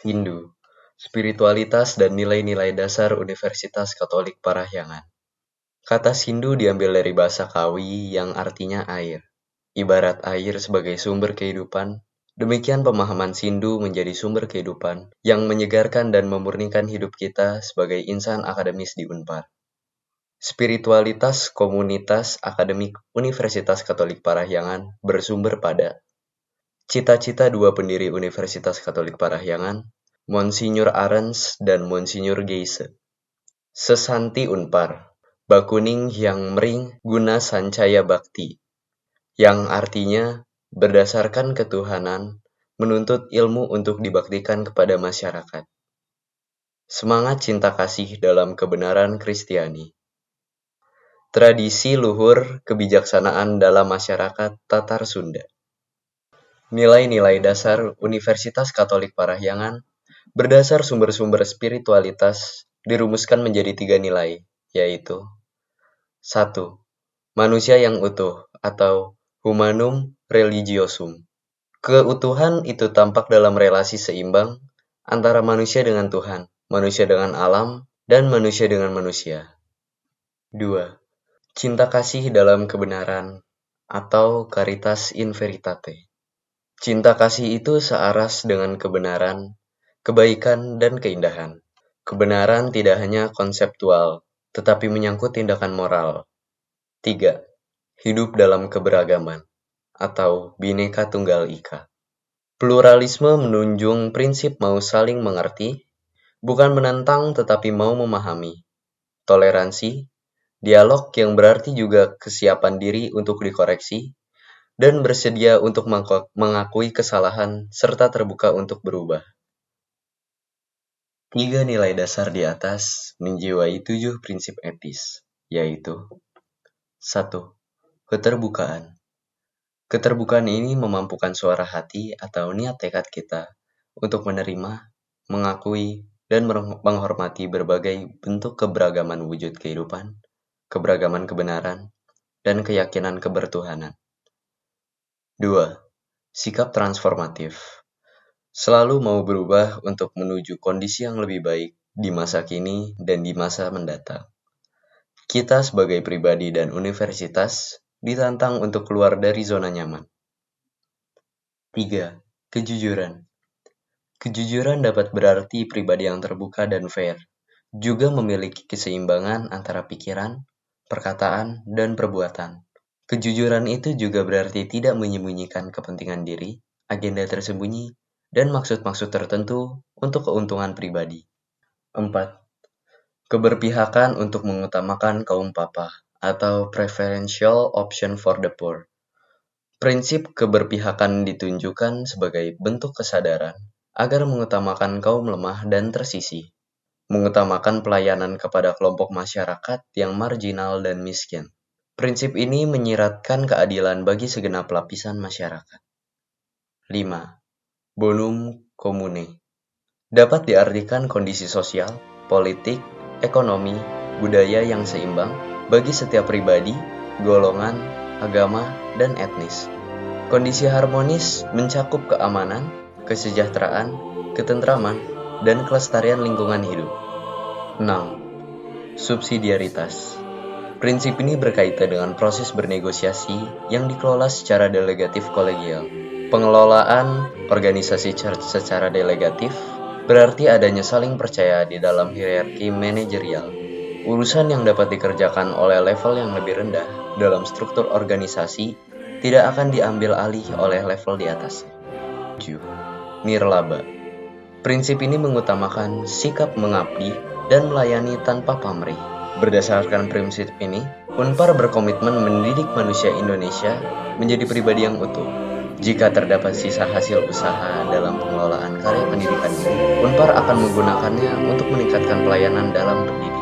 Hindu, spiritualitas dan nilai-nilai dasar Universitas Katolik Parahyangan. Kata Hindu diambil dari bahasa Kawi yang artinya air. Ibarat air sebagai sumber kehidupan, demikian pemahaman Hindu menjadi sumber kehidupan yang menyegarkan dan memurnikan hidup kita sebagai insan akademis di Unpar. Spiritualitas komunitas akademik Universitas Katolik Parahyangan bersumber pada cita-cita dua pendiri Universitas Katolik Parahyangan, Monsinyur Arens dan Monsinyur Geise. Sesanti Unpar, Bakuning yang mering guna sancaya bakti, yang artinya berdasarkan ketuhanan, menuntut ilmu untuk dibaktikan kepada masyarakat. Semangat cinta kasih dalam kebenaran Kristiani. Tradisi luhur kebijaksanaan dalam masyarakat Tatar Sunda. Nilai-nilai dasar Universitas Katolik Parahyangan berdasar sumber-sumber spiritualitas dirumuskan menjadi 3 nilai, yaitu 1. Manusia yang utuh atau humanum religiosum. Keutuhan itu tampak dalam relasi seimbang antara manusia dengan Tuhan, manusia dengan alam, dan manusia dengan manusia. 2. Cinta kasih dalam kebenaran atau caritas in veritate. Cinta kasih itu searas dengan kebenaran, kebaikan, dan keindahan. Kebenaran tidak hanya konseptual, tetapi menyangkut tindakan moral. 3. Hidup dalam keberagaman atau Bhinneka Tunggal Ika. Pluralisme menunjung prinsip mau saling mengerti, bukan menentang tetapi mau memahami. Toleransi, dialog yang berarti juga kesiapan diri untuk dikoreksi, dan bersedia untuk mengakui kesalahan serta terbuka untuk berubah. 3 nilai dasar di atas menjiwai 7 prinsip etis, yaitu 1. Keterbukaan. Keterbukaan ini memampukan suara hati atau niat tekad kita untuk menerima, mengakui, dan menghormati berbagai bentuk keberagaman wujud kehidupan, keberagaman kebenaran, dan keyakinan kebertuhanan. 2. Sikap transformatif. Selalu mau berubah untuk menuju kondisi yang lebih baik di masa kini dan di masa mendatang. Kita sebagai pribadi dan universitas ditantang untuk keluar dari zona nyaman. 3. Kejujuran. Kejujuran dapat berarti pribadi yang terbuka dan fair, juga memiliki keseimbangan antara pikiran, perkataan, dan perbuatan. Kejujuran itu juga berarti tidak menyembunyikan kepentingan diri, agenda tersembunyi, dan maksud-maksud tertentu untuk keuntungan pribadi. 4. Keberpihakan untuk mengutamakan kaum papa atau preferential option for the poor. Prinsip keberpihakan ditunjukkan sebagai bentuk kesadaran agar mengutamakan kaum lemah dan tersisih, mengutamakan pelayanan kepada kelompok masyarakat yang marginal dan miskin. Prinsip ini menyiratkan keadilan bagi segenap lapisan masyarakat. 5. Bonum commune. Dapat diartikan kondisi sosial, politik, ekonomi, budaya yang seimbang bagi setiap pribadi, golongan, agama, dan etnis. Kondisi harmonis mencakup keamanan, kesejahteraan, ketentraman, dan kelestarian lingkungan hidup. 6. Subsidiaritas. Prinsip ini berkaitan dengan proses bernegosiasi yang dikelola secara delegatif kolegial. Pengelolaan organisasi secara delegatif berarti adanya saling percaya di dalam hierarki manajerial. Urusan yang dapat dikerjakan oleh level yang lebih rendah dalam struktur organisasi tidak akan diambil alih oleh level di atasnya. 7. Nirlaba. Prinsip ini mengutamakan sikap mengabdi dan melayani tanpa pamrih. Berdasarkan prinsip ini, Unpar berkomitmen mendidik manusia Indonesia menjadi pribadi yang utuh. Jika terdapat sisa hasil usaha dalam pengelolaan karya pendidikan ini, Unpar akan menggunakannya untuk meningkatkan pelayanan dalam pendidikan.